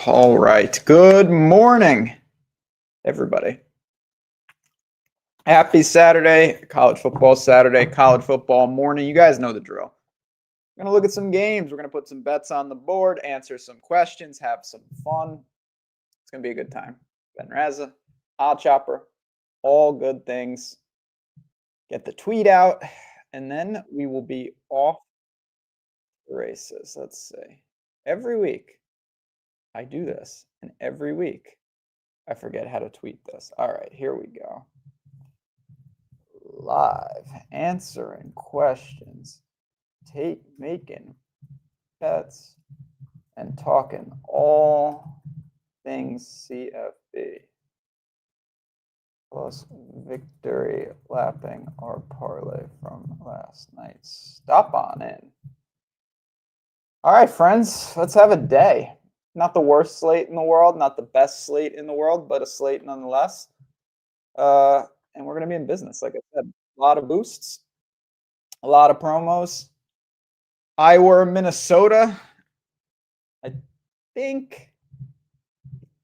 All right. Good morning, everybody. Happy Saturday, college football Saturday, college football morning. You guys know the drill. We're going to look at some games. We're going to put some bets on the board, answer some questions, have some fun. It's going to be a good time. Ben Raza, Odd Chopper, all good things. Get the tweet out, and then we will be off the races. Let's see. Every week, I do this, and every week, I forget how to tweet this. All right, here we go. Live, answering questions, making bets, and talking all things CFB. Plus victory lapping our parlay from last night. Stop on in. All right, friends, let's have a day. Not the worst slate in the world, not the best slate in the world, but a slate nonetheless. And we're going to be in business. Like I said, a lot of boosts, a lot of promos. Iowa, Minnesota. I think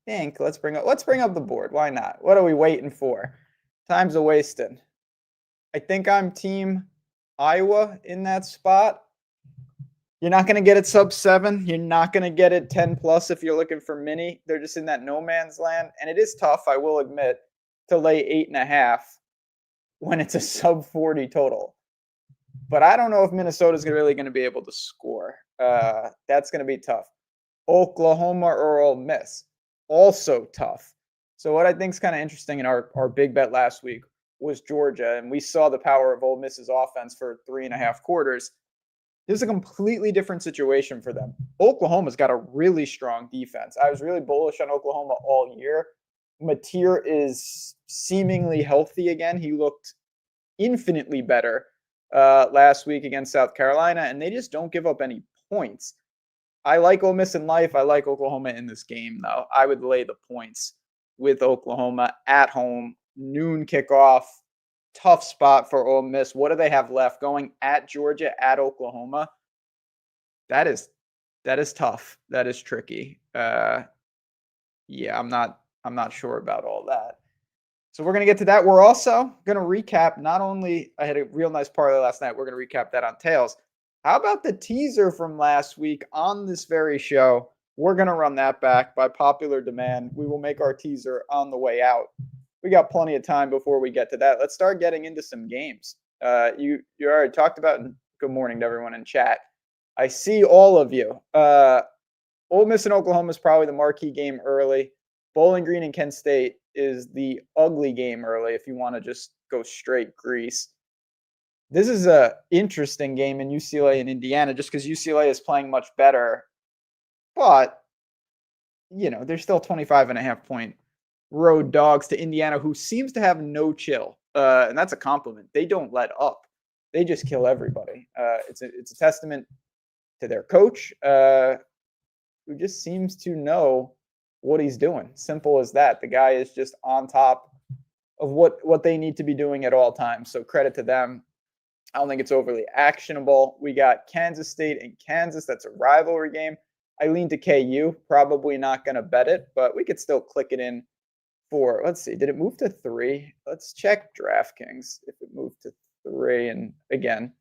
let's bring up the board. Why not? What are we waiting for? Time's a wasting. I think I'm team Iowa in that spot. You're not going to get it sub 7. You're not going to get it 10 plus if you're looking for mini. They're just in that no man's land. And it is tough, I will admit, to lay 8.5 when it's a sub 40 total. But I don't know if Minnesota's really going to be able to score. That's going to be tough. Oklahoma or Ole Miss, also tough. So what I think is kind of interesting in our big bet last week was Georgia. And we saw the power of Ole Miss's offense for 3.5 quarters. This is a completely different situation for them. Oklahoma's got a really strong defense. I was really bullish on Oklahoma all year. Mateer is seemingly healthy again. He looked infinitely better last week against South Carolina, and they just don't give up any points. I like Ole Miss in life. I like Oklahoma in this game, though. I would lay the points with Oklahoma at home, noon kickoff. Tough spot for Ole Miss. What do they have left? Going at Georgia, at Oklahoma. That is tough. That is tricky. Yeah, I'm not sure about all that. So we're going to get to that. We're also going to recap, not only I had a real nice parlay last night, we're going to recap that on Tails. How about the teaser from last week on this very show? We're going to run that back by popular demand. We will make our teaser on the way out. We got plenty of time before we get to that. Let's start getting into some games. You already talked about, good morning to everyone in chat. I see all of you. Ole Miss and Oklahoma is probably the marquee game early. Bowling Green and Kent State is the ugly game early if you want to just go straight grease. This is an interesting game in UCLA and Indiana just because UCLA is playing much better. But, they're still 25.5-point road dogs to Indiana, who seems to have no chill. And that's a compliment. They don't let up. They just kill everybody. It's a testament to their coach, who just seems to know what he's doing. Simple as that. The guy is just on top of what they need to be doing at all times. So credit to them. I don't think it's overly actionable. We got Kansas State and Kansas. That's a rivalry game. I lean to KU. Probably not going to bet it, but we could still click it in for, let's see, did it move to 3? Let's check DraftKings if it moved to 3. And again,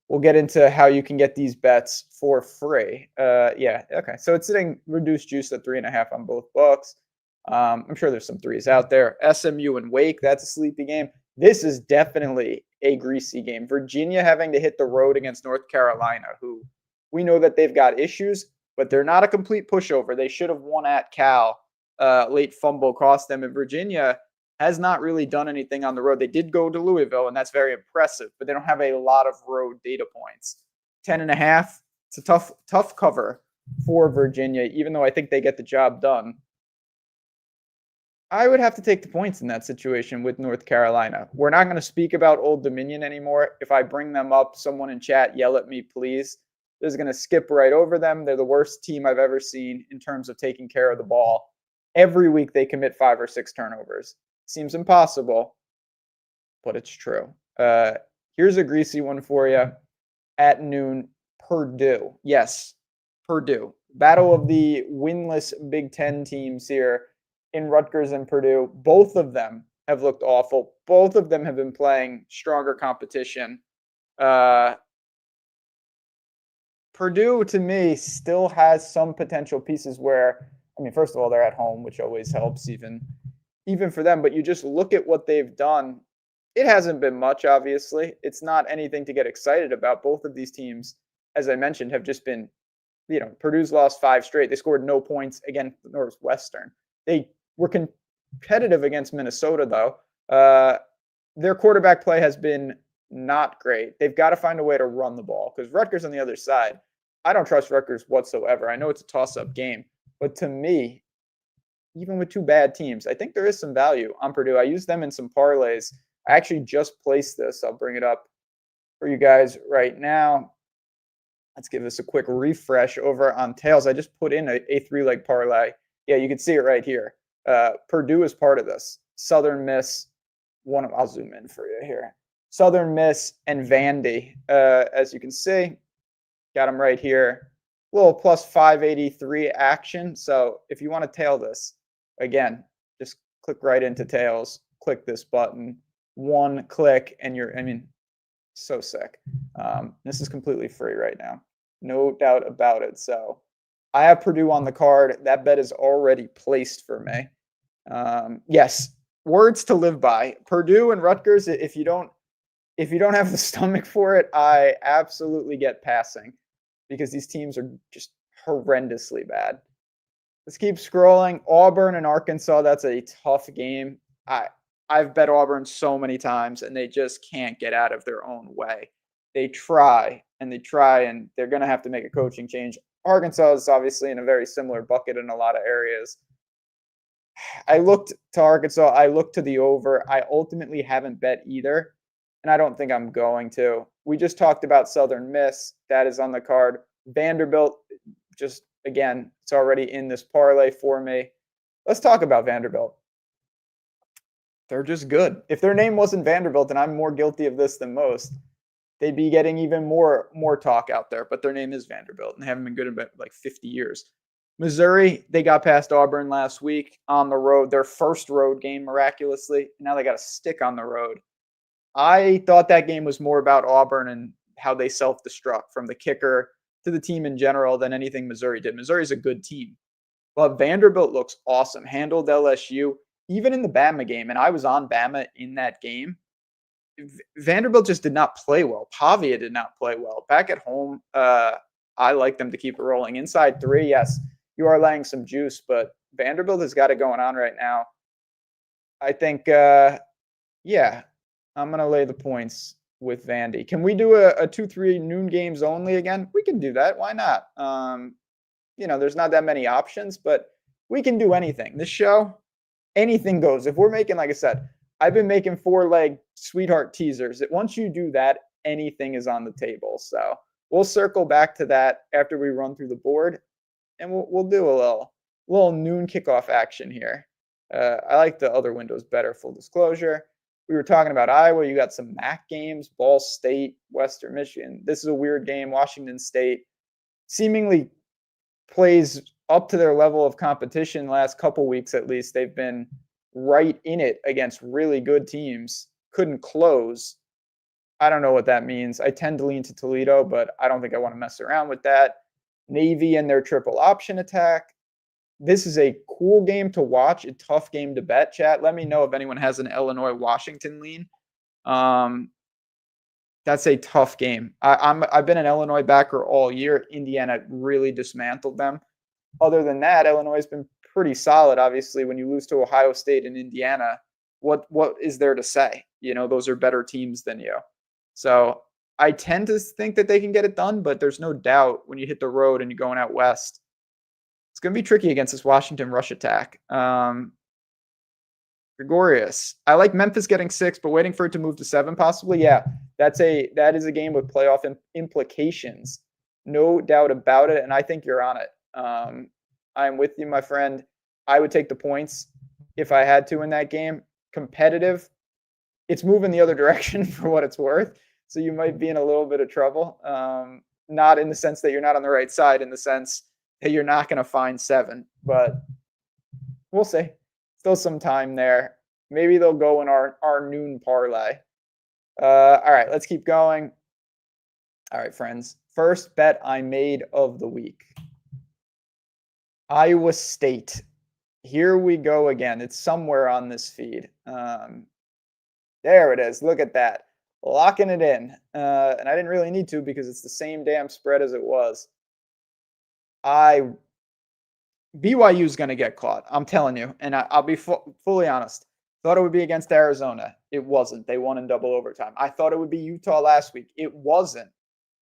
we'll get into how you can get these bets for free. Yeah, okay. So it's sitting reduced juice at 3.5 on both books. I'm sure there's some 3s out there. SMU and Wake, that's a sleepy game. This is definitely a greasy game. Virginia having to hit the road against North Carolina, who we know that they've got issues, but they're not a complete pushover. They should have won at Cal. Late fumble cost them, and Virginia has not really done anything on the road. They did go to Louisville, and that's very impressive, but they don't have a lot of road data points. 10.5, it's a tough cover for Virginia, even though I think they get the job done. I would have to take the points in that situation with North Carolina. We're not going to speak about Old Dominion anymore. If I bring them up, someone in chat, yell at me, please. This is going to skip right over them. They're the worst team I've ever seen in terms of taking care of the ball. Every week they commit 5 or 6 turnovers. Seems impossible, but it's true. Here's a greasy one for you. At noon, Purdue. Yes, Purdue. Battle of the winless Big Ten teams here in Rutgers and Purdue. Both of them have looked awful. Both of them have been playing stronger competition. Purdue, to me, still has some potential pieces where, I mean, first of all, they're at home, which always helps even for them. But you just look at what they've done. It hasn't been much, obviously. It's not anything to get excited about. Both of these teams, as I mentioned, have just been, Purdue's lost 5 straight. They scored no points against Northwestern. They were competitive against Minnesota, though. Their quarterback play has been not great. They've got to find a way to run the ball because Rutgers on the other side, I don't trust Rutgers whatsoever. I know it's a toss-up game, but to me, even with 2 bad teams, I think there is some value on Purdue. I used them in some parlays. I actually just placed this. I'll bring it up for you guys right now. Let's give this a quick refresh over on Tails. I just put in a 3-leg parlay. Yeah, you can see it right here. Purdue is part of this. Southern Miss, I'll zoom in for you here. Southern Miss and Vandy, as you can see, got them right here. A little plus 583 action. So if you want to tail this, again, just click right into Tails, click this button, 1 click, and so sick. This is completely free right now. No doubt about it. So I have Purdue on the card. That bet is already placed for me. Yes, words to live by. Purdue and Rutgers, if you don't have the stomach for it, I absolutely get passing because these teams are just horrendously bad. Let's keep scrolling. Auburn and Arkansas, that's a tough game. I've bet Auburn so many times, and they just can't get out of their own way. They try, and they're going to have to make a coaching change. Arkansas is obviously in a very similar bucket in a lot of areas. I looked to Arkansas. I looked to the over. I ultimately haven't bet either, and I don't think I'm going to. We just talked about Southern Miss. That is on the card. Vanderbilt, just, again, it's already in this parlay for me. Let's talk about Vanderbilt. They're just good. If their name wasn't Vanderbilt, and I'm more guilty of this than most, they'd be getting even more talk out there. But their name is Vanderbilt, and they haven't been good in like 50 years. Missouri, they got past Auburn last week on the road. Their first road game, miraculously. Now they got a stick on the road. I thought that game was more about Auburn and how they self-destruct from the kicker to the team in general than anything Missouri did. Missouri's a good team. But Vanderbilt looks awesome. Handled LSU. Even in the Bama game, and I was on Bama in that game, Vanderbilt just did not play well. Pavia did not play well. Back at home, I like them to keep it rolling. Inside 3, yes, you are laying some juice, but Vanderbilt has got it going on right now. I think, I'm going to lay the points with Vandy. Can we do a 2-3 noon games only again? We can do that. Why not? There's not that many options, but we can do anything. This show, anything goes. If we're making, like I said, I've been making 4-leg sweetheart teasers. Once you do that, anything is on the table. So we'll circle back to that after we run through the board, and we'll do a little noon kickoff action here. I like the other windows better, full disclosure. We were talking about Iowa. You got some MAC games, Ball State, Western Michigan. This is a weird game. Washington State seemingly plays up to their level of competition last couple weeks at least. They've been right in it against really good teams. Couldn't close. I don't know what that means. I tend to lean to Toledo, but I don't think I want to mess around with that. Navy and their triple option attack. This is a cool game to watch, a tough game to bet, chat. Let me know if anyone has an Illinois-Washington lean. That's a tough game. I've been an Illinois backer all year. Indiana really dismantled them. Other than that, Illinois has been pretty solid. Obviously, when you lose to Ohio State and Indiana, what is there to say? Those are better teams than you. So I tend to think that they can get it done, but there's no doubt when you hit the road and you're going out west, it's going to be tricky against this Washington rush attack. Gregorius, I like Memphis getting 6, but waiting for it to move to 7 possibly. Yeah, that is a game with playoff implications. No doubt about it, and I think you're on it. I'm with you, my friend. I would take the points if I had to in that game. Competitive. It's moving the other direction for what it's worth. So you might be in a little bit of trouble. Not in the sense that you're not on the right side, in the sense you're not going to find 7, but we'll see. Still some time there. Maybe they'll go in our noon parlay. All right, let's keep going. All right, friends. First bet I made of the week. Iowa State. Here we go again. It's somewhere on this feed. There it is. Look at that. Locking it in. And I didn't really need to because it's the same damn spread as it was. BYU's going to get caught. I'm telling you. And I'll be fully honest. Thought it would be against Arizona. It wasn't. They won in double overtime. I thought it would be Utah last week. It wasn't.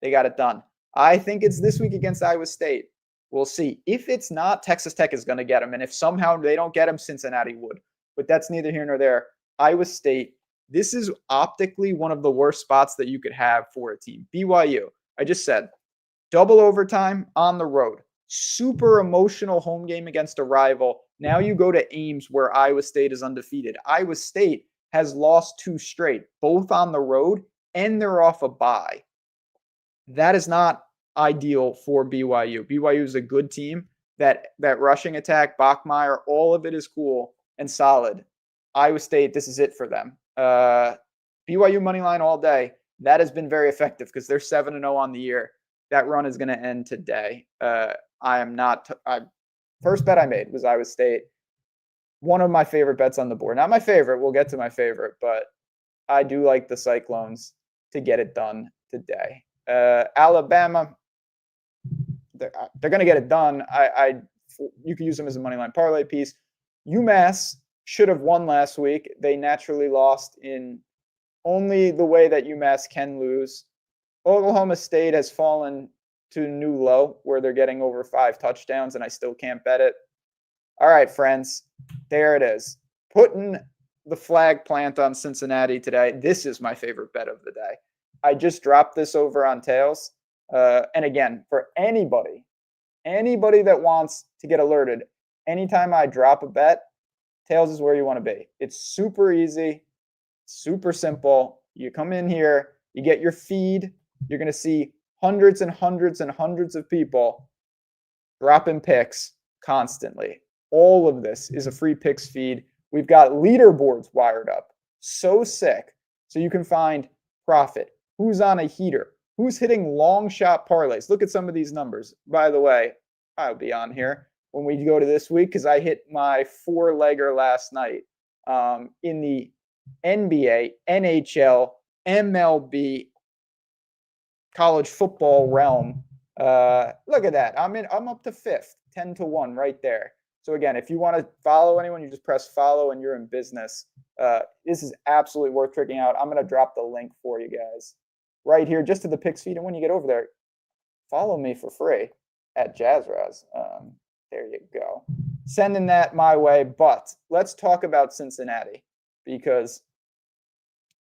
They got it done. I think it's this week against Iowa State. We'll see. If it's not, Texas Tech is going to get them. And if somehow they don't get them, Cincinnati would. But that's neither here nor there. Iowa State, this is optically one of the worst spots that you could have for a team. BYU, I just said, double overtime on the road. Super emotional home game against a rival. Now you go to Ames where Iowa State is undefeated. Iowa State has lost 2 straight, both on the road, and they're off a bye. That is not ideal for BYU. BYU is a good team. That rushing attack, Bachmeier, all of it is cool and solid. Iowa State, this is it for them. BYU money line all day. That has been very effective because they're 7-0 on the year. That run is going to end today. First bet I made was Iowa State. One of my favorite bets on the board. Not my favorite. We'll get to my favorite, but I do like the Cyclones to get it done today. Alabama, they're going to get it done. You can use them as a money line parlay piece. UMass should have won last week. They naturally lost in only the way that UMass can lose. Oklahoma State has fallen to a new low where they're getting over 5 touchdowns, and I still can't bet it. All right, friends, there it is. Putting the flag plant on Cincinnati today. This is my favorite bet of the day. I just dropped this over on Tails. And again, for anybody that wants to get alerted, anytime I drop a bet, Tails is where you want to be. It's super easy, super simple. You come in here, you get your feed. You're going to see hundreds and hundreds and hundreds of people dropping picks constantly. All of this is a free picks feed. We've got leaderboards wired up. So sick. So you can find profit. Who's on a heater? Who's hitting long shot parlays? Look at some of these numbers. By the way, I'll be on here when we go to this week because I hit my 4-legger last night in the NBA, NHL, MLB, college football realm. Look at that. I'm up to 5th, 10-1 right there. So again, if you want to follow anyone, you just press follow and you're in business. This is absolutely worth checking out. I'm going to drop the link for you guys right here just to the picks feed. And when you get over there, follow me for free at Jazzraz. There you go. Sending that my way. But let's talk about Cincinnati because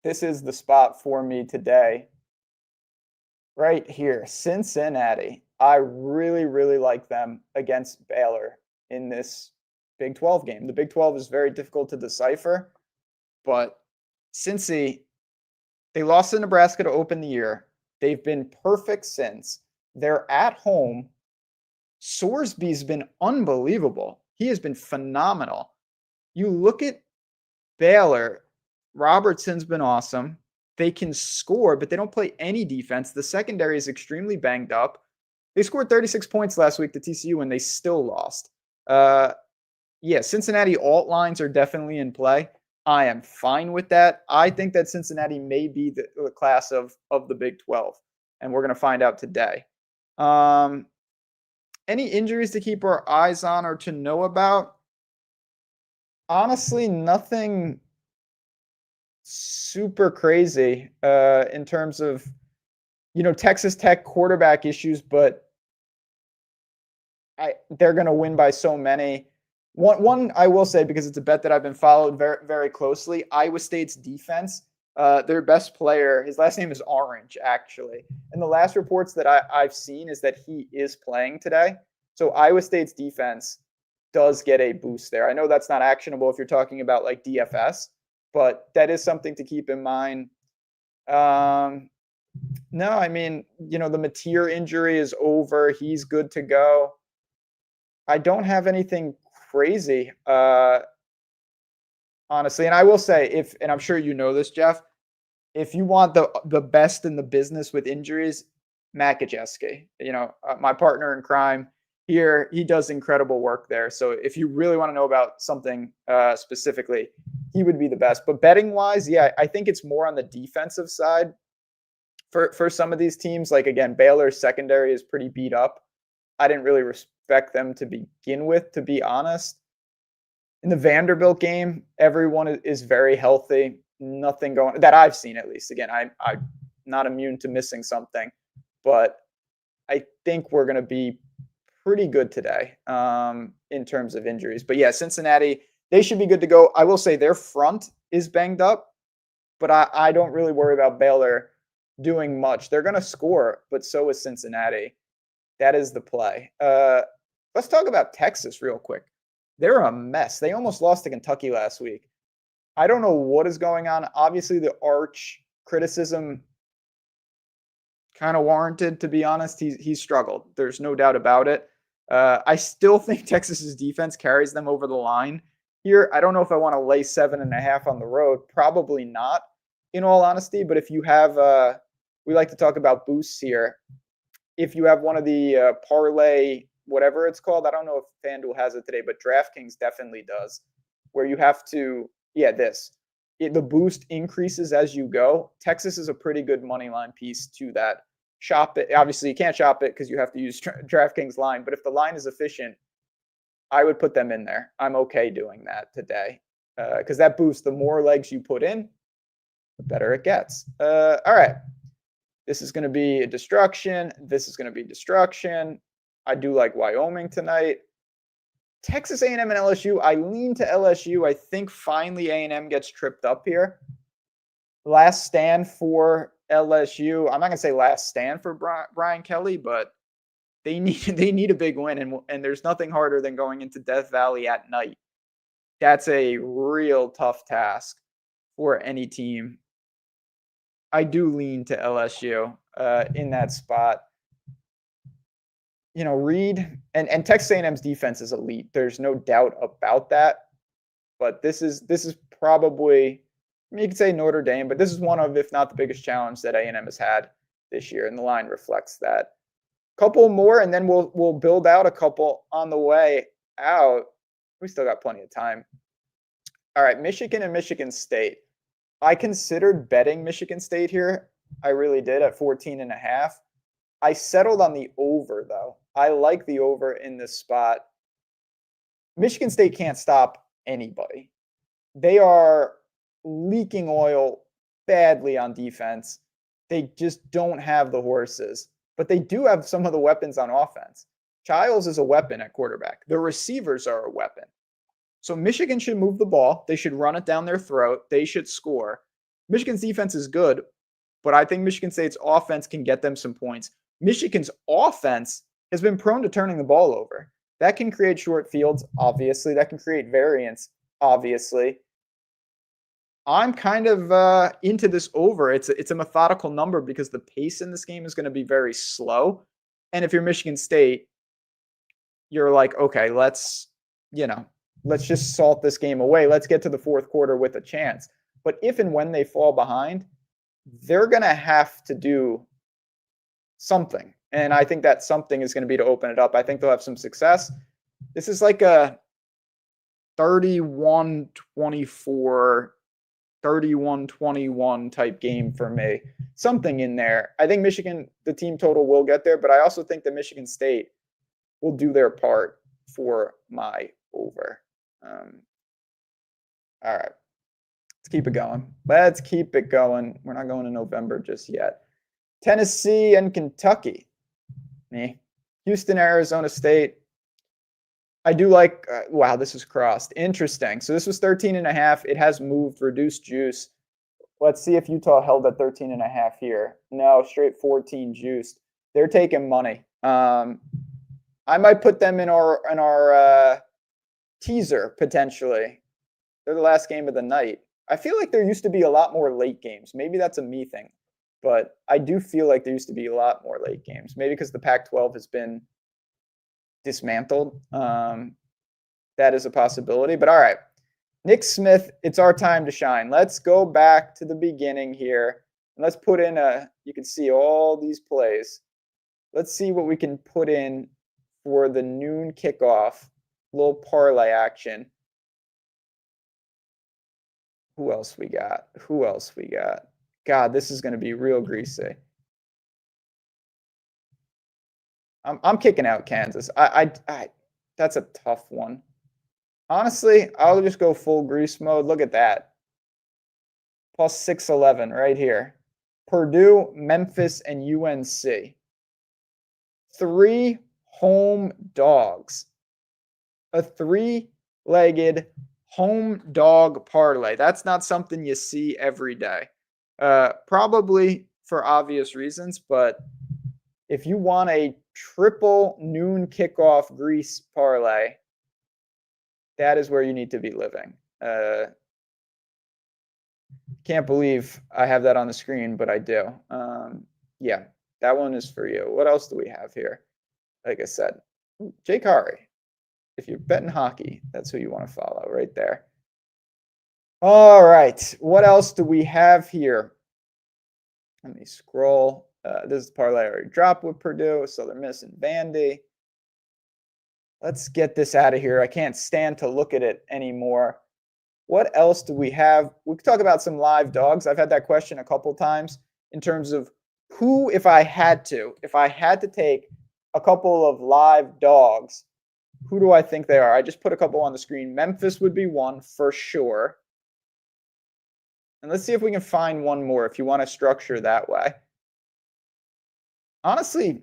this is the spot for me today. Right here, Cincinnati. I really, really like them against Baylor in this Big 12 game. The Big 12 is very difficult to decipher, but Cincy, they lost to Nebraska to open the year. They've been perfect since. They're at home. Sorsby's been unbelievable. He has been phenomenal. You look at Baylor, Robertson's been awesome. They can score, but they don't play any defense. The secondary is extremely banged up. They scored 36 points last week to TCU, and they still lost. Cincinnati alt lines are definitely in play. I am fine with that. I think that Cincinnati may be the class of the Big 12, and we're going to find out today. Any injuries to keep our eyes on or to know about? Honestly, nothing super crazy in terms of, Texas Tech quarterback issues, but they're going to win by so many. One I will say, because it's a bet that I've been followed very, very closely, Iowa State's defense, their best player, his last name is Orange, actually. And the last reports that I've seen is that he is playing today. So Iowa State's defense does get a boost there. I know that's not actionable if you're talking about like DFS, but that is something to keep in mind. The Mateer injury is over. He's good to go. I don't have anything crazy, honestly. And I will say, and I'm sure you know this, Jeff, if you want the best in the business with injuries, Matt Gajewski, my partner in crime here, he does incredible work there. So if you really want to know about something specifically, he would be the best. But betting wise, yeah, I think it's more on the defensive side for some of these teams. Like, again, Baylor's secondary is pretty beat up. I didn't really respect them to begin with, to be honest. In the Vanderbilt game, everyone is very healthy. Nothing going that I've seen, at least. Again, I'm not immune to missing something, but I think we're going to be pretty good today in terms of injuries. But yeah, Cincinnati, they should be good to go. I will say their front is banged up, but I don't really worry about Baylor doing much. They're going to score, but so is Cincinnati. That is the play. Let's talk about Texas real quick. They're a mess. They almost lost to Kentucky last week. I don't know what is going on. Obviously, the Arch criticism kind of warranted, to be honest. He's struggled. There's no doubt about it. I still think Texas's defense carries them over the line here. I don't know if I want to lay 7.5 on the road. Probably not, in all honesty. But if you have, we like to talk about boosts here. If you have one of the parlay, whatever it's called, I don't know if FanDuel has it today, but DraftKings definitely does, where you have to, the boost increases as you go. Texas is a pretty good money line piece to that. Shop it. Obviously, you can't shop it because you have to use DraftKings line, but if the line is efficient, I would put them in there. I'm okay doing that today because that boost, the more legs you put in, the better it gets. All right. This is going to be a destruction. This is going to be destruction. I do like Wyoming tonight. Texas A&M and LSU. I lean to LSU. I think finally A&M gets tripped up here. Last stand for LSU. I'm not going to say last stand for Brian Kelly, but they need a big win, and there's nothing harder than going into Death Valley at night. That's a real tough task for any team. I do lean to LSU in that spot. Reed and Texas A&M's defense is elite. There's no doubt about that. But this is probably, you could say Notre Dame, but this is one of, if not the biggest challenge that A&M has had this year, and the line reflects that. Couple more, and then we'll build out a couple on the way out. We still got plenty of time. All right, Michigan and Michigan State. I considered betting Michigan State here. I really did at 14.5. I settled on the over, though. I like the over in this spot. Michigan State can't stop anybody. They are leaking oil badly on defense. They just don't have the horses, but they do have some of the weapons on offense. Childs is a weapon at quarterback. The receivers are a weapon. So Michigan should move the ball. They should run it down their throat. They should score. Michigan's defense is good, but I think Michigan State's offense can get them some points. Michigan's offense has been prone to turning the ball over. That can create short fields, obviously. That can create variance, obviously. I'm kind of into this over. It's a methodical number because the pace in this game is going to be very slow. And if you're Michigan State, you're like, okay, let's just salt this game away. Let's get to the fourth quarter with a chance. But if and when they fall behind, they're going to have to do something. And I think that something is going to be to open it up. I think they'll have some success. This is like a 31-24, 31-21 type game for me. Something in there. I think Michigan, the team total will get there, but I also think that Michigan State will do their part for my over. All right. Let's keep it going. We're not going to November just yet. Tennessee and Kentucky. Houston, Arizona State. I do like, wow, this is crossed. Interesting. So this was 13.5. It has moved, reduced juice. Let's see if Utah held at 13.5 here. No, straight 14 juiced. They're taking money. I might put them in our teaser potentially. They're the last game of the night. I feel like there used to be a lot more late games. Maybe that's a me thing, but I do feel like there used to be a lot more late games. Maybe because the Pac-12 has been dismantled. That is a possibility. But all right, Nick Smith, it's our time to shine. Let's go back to the beginning here. And let's put in you can see all these plays. Let's see what we can put in for the noon kickoff. Little parlay action. Who else we got? Who else we got? God, this is going to be real greasy. I'm kicking out Kansas. That's a tough one. Honestly, I'll just go full grease mode. Look at that. Plus 611 right here. Purdue, Memphis, and UNC. 3 home dogs. A 3-legged home dog parlay. That's not something you see every day. Probably for obvious reasons, but if you want a triple noon kickoff grease parlay, that is where you need to be living. Can't believe I have that on the screen, but I do. Yeah, that one is for you. What else do we have here? Like I said, Jake Hari. If you're betting hockey, that's who you want to follow right there. All right. What else do we have here? Let me scroll. This is parlay I already dropped with Purdue, so they're missing Vandy. Let's get this out of here. I can't stand to look at it anymore. What else do we have? We could talk about some live dogs. I've had that question a couple times in terms of who, if I had to take a couple of live dogs, who do I think they are? I just put a couple on the screen. Memphis would be one for sure. And let's see if we can find one more if you want to structure that way. Honestly,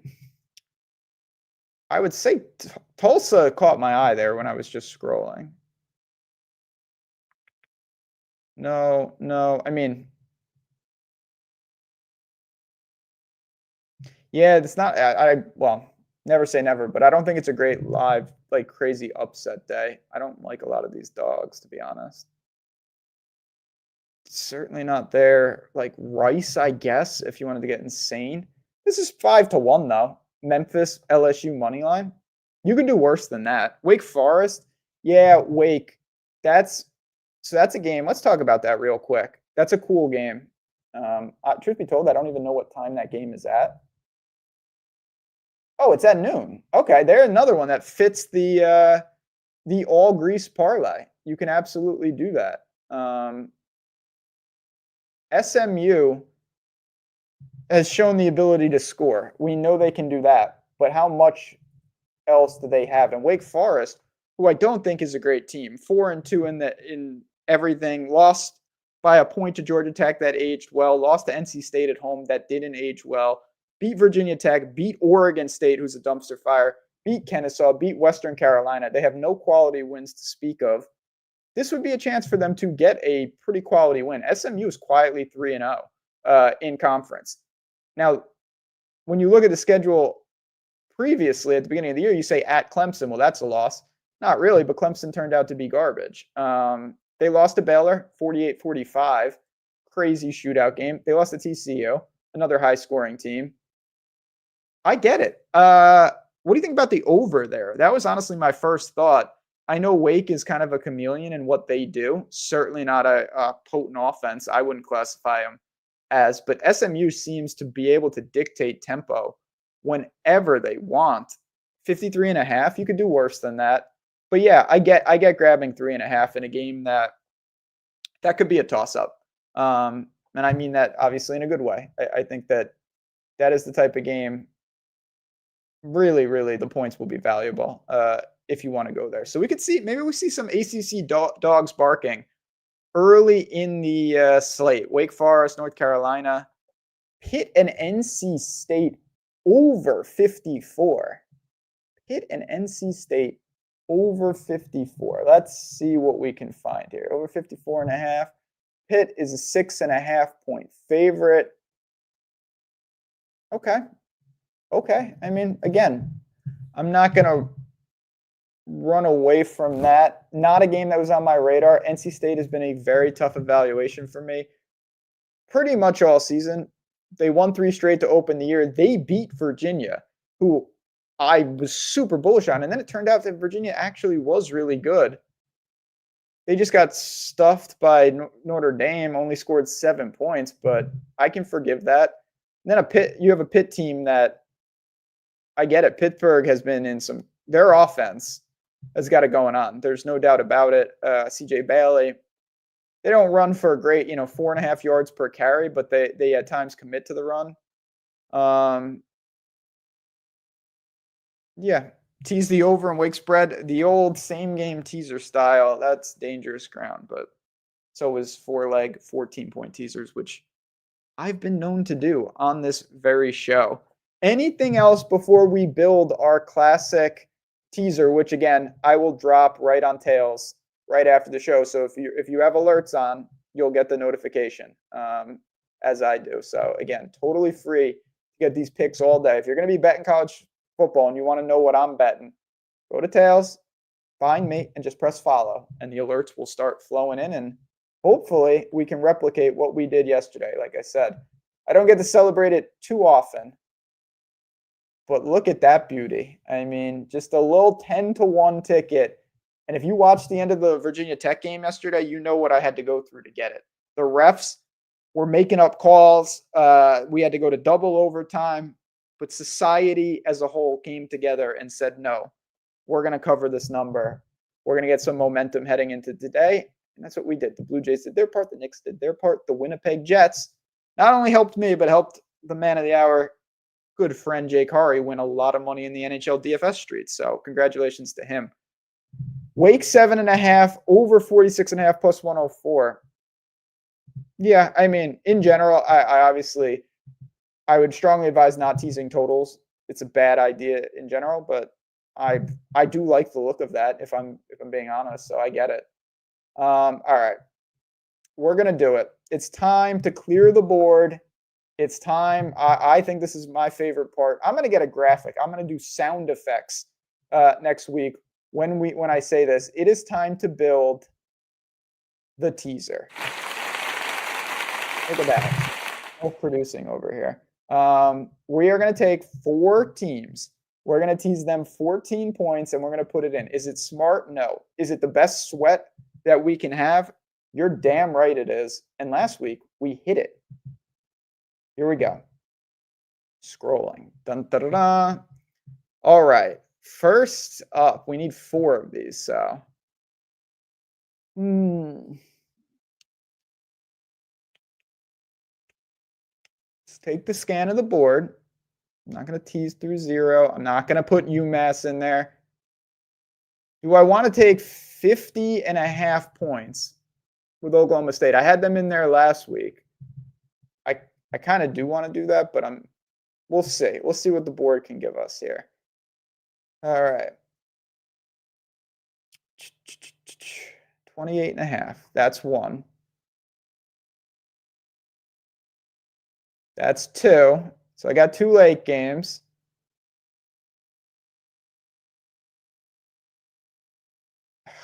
I would say Tulsa caught my eye there when I was just scrolling. No. I mean, yeah, it's not. Well, never say never, but I don't think it's a great live, like crazy upset day. I don't like a lot of these dogs, to be honest. Certainly not there. Like Rice, I guess, if you wanted to get insane. This is 5-1 though. Memphis, LSU money line. You can do worse than that. Wake Forest, yeah, Wake. That's a game. Let's talk about that real quick. That's a cool game. Truth be told, I don't even know what time that game is at. Oh, it's at noon. Okay, there's another one that fits the all grease parlay. You can absolutely do that. SMU has shown the ability to score. We know they can do that, but how much else do they have? And Wake Forest, who I don't think is a great team, 4-2 in everything, lost by a point to Georgia Tech that aged well, lost to NC State at home that didn't age well, beat Virginia Tech, beat Oregon State, who's a dumpster fire, beat Kennesaw, beat Western Carolina. They have no quality wins to speak of. This would be a chance for them to get a pretty quality win. SMU is quietly 3-0 in conference. Now, when you look at the schedule previously at the beginning of the year, you say at Clemson. Well, that's a loss. Not really, but Clemson turned out to be garbage. They lost to Baylor 48-45. Crazy shootout game. They lost to TCU, another high-scoring team. I get it. What do you think about the over there? That was honestly my first thought. I know Wake is kind of a chameleon in what they do. Certainly not a potent offense. I wouldn't classify them as, but SMU seems to be able to dictate tempo whenever they want. 53.5, you could do worse than that. But yeah, I get grabbing 3.5 in a game that could be a toss-up. And I mean that obviously in a good way. I think that is the type of game, really, the points will be valuable if you want to go there. So we could see, maybe we see some ACC dogs barking early in the slate. Wake Forest, North Carolina, Pitt and NC State over 54. Pitt and NC State over 54. Let's see what we can find here. Over 54.5. Pitt is a 6.5 point favorite. Okay. I mean, again, I'm not going to run away from that. Not a game that was on my radar. NC State has been a very tough evaluation for me pretty much all season. They won 3 straight to open the year. They beat Virginia, who I was super bullish on. And then it turned out that Virginia actually was really good. They just got stuffed by Notre Dame, only scored 7 points, but I can forgive that. And then you have a Pitt team that, I get it. Pittsburgh has been in their offense has got it going on. There's no doubt about it. CJ Bailey, they don't run for a great, 4.5 yards per carry, but they at times commit to the run. Yeah, tease the over and wake spread, the old same game teaser style. That's dangerous ground, but so is 4-leg 14-point teasers, which I've been known to do on this very show. Anything else before we build our classic teaser, which again, I will drop right on Tails right after the show. So if you have alerts on, you'll get the notification as I do. So again, totally free to get these picks all day. If you're going to be betting college football and you want to know what I'm betting, go to Tails, find me, and just press follow, and the alerts will start flowing in, and hopefully we can replicate what we did yesterday. Like I said, I don't get to celebrate it too often, but look at that beauty. I mean, just a little 10-1 ticket. And if you watched the end of the Virginia Tech game yesterday, you know what I had to go through to get it. The refs were making up calls. We had to go to double overtime. But society as a whole came together and said, no, we're going to cover this number. We're going to get some momentum heading into today. And that's what we did. The Blue Jays did their part. The Knicks did their part. The Winnipeg Jets not only helped me, but helped the man of the hour, good friend Jake Hari, win a lot of money in the NHL DFS streets. So congratulations to him. Wake 7.5, over 46.5 plus 104. Yeah, I mean, in general, I obviously, I would strongly advise not teasing totals. It's a bad idea in general, but I do like the look of that if I'm being honest. So I get it. All right, we're gonna do it. It's time to clear the board. It's time. I think this is my favorite part. I'm gonna get a graphic. I'm gonna do sound effects next week when I say this. It is time to build the teaser. Look at that. Self-producing over here. We are going to take 4 teams. We're going to tease them 14 points, and we're going to put it in. Is it smart? No. Is it the best sweat that we can have? You're damn right it is. And last week, we hit it. Here we go. Scrolling. Dun, da, da, da. All right. First up, we need 4 of these. So, let's take the scan of the board. I'm not going to tease through 0. I'm not going to put UMass in there. Do I want to take 50.5 points with Oklahoma State? I had them in there last week. I kind of do want to do that, but we'll see. We'll see what the board can give us here. All right. 28.5. That's 1. That's 2. So I got 2 late games.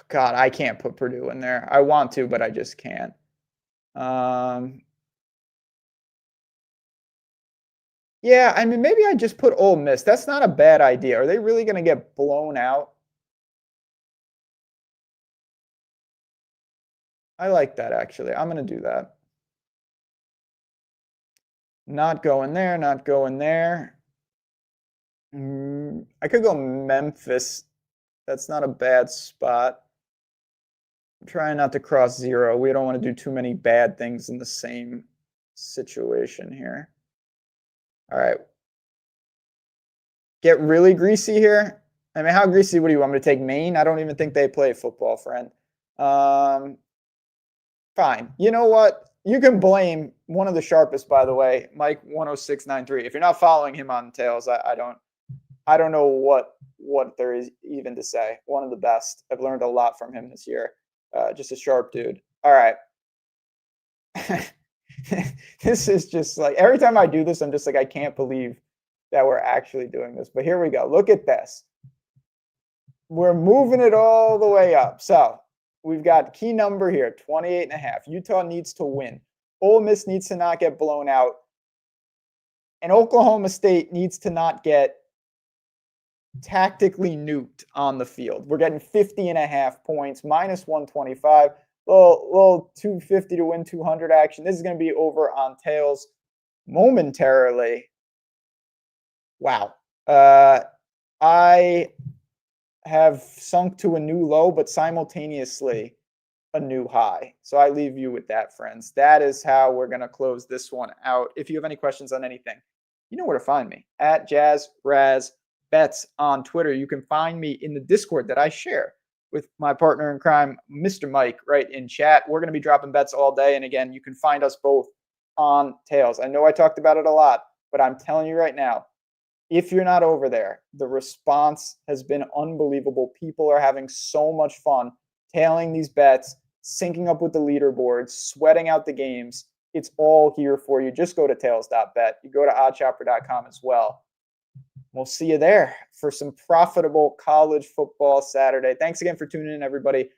God, I can't put Purdue in there. I want to, but I just can't. Yeah, I mean, maybe I just put Ole Miss. That's not a bad idea. Are they really going to get blown out? I like that, actually. I'm going to do that. Not going there, not going there. I could go Memphis. That's not a bad spot. I'm trying not to cross 0. We don't want to do too many bad things in the same situation here. All right. Get really greasy here. I mean, how greasy would you want me to take? Maine? I don't even think they play football, friend. Fine. You know what? You can blame one of the sharpest, by the way, Mike 10693. If you're not following him on Tails, I don't know what there is even to say. One of the best. I've learned a lot from him this year. Just a sharp dude. All right. This is just like, every time I do this, I'm just like, I can't believe that we're actually doing this. But here we go. Look at this. We're moving it all the way up. So we've got key number here, 28.5. Utah needs to win. Ole Miss needs to not get blown out. And Oklahoma State needs to not get tactically nuked on the field. We're getting 50.5 points, minus 125. Little 250 to win 200 action. This is going to be over on tails momentarily. Wow. I have sunk to a new low, but simultaneously a new high. So I leave you with that, friends. That is how we're going to close this one out. If you have any questions on anything, you know where to find me, at JazzRazBets on Twitter. You can find me in the Discord that I share with my partner in crime, Mr. Mike, right in chat. We're going to be dropping bets all day. And again, you can find us both on Tails. I know I talked about it a lot, but I'm telling you right now, if you're not over there, the response has been unbelievable. People are having so much fun tailing these bets, syncing up with the leaderboards, sweating out the games. It's all here for you. Just go to tails.bet. You go to oddshopper.com as well. We'll see you there for some profitable college football Saturday. Thanks again for tuning in, everybody.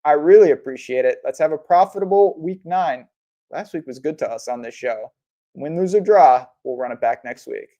I really appreciate it. Let's have a profitable week 9. Last week was good to us on this show. Win, lose, or draw, we'll run it back next week.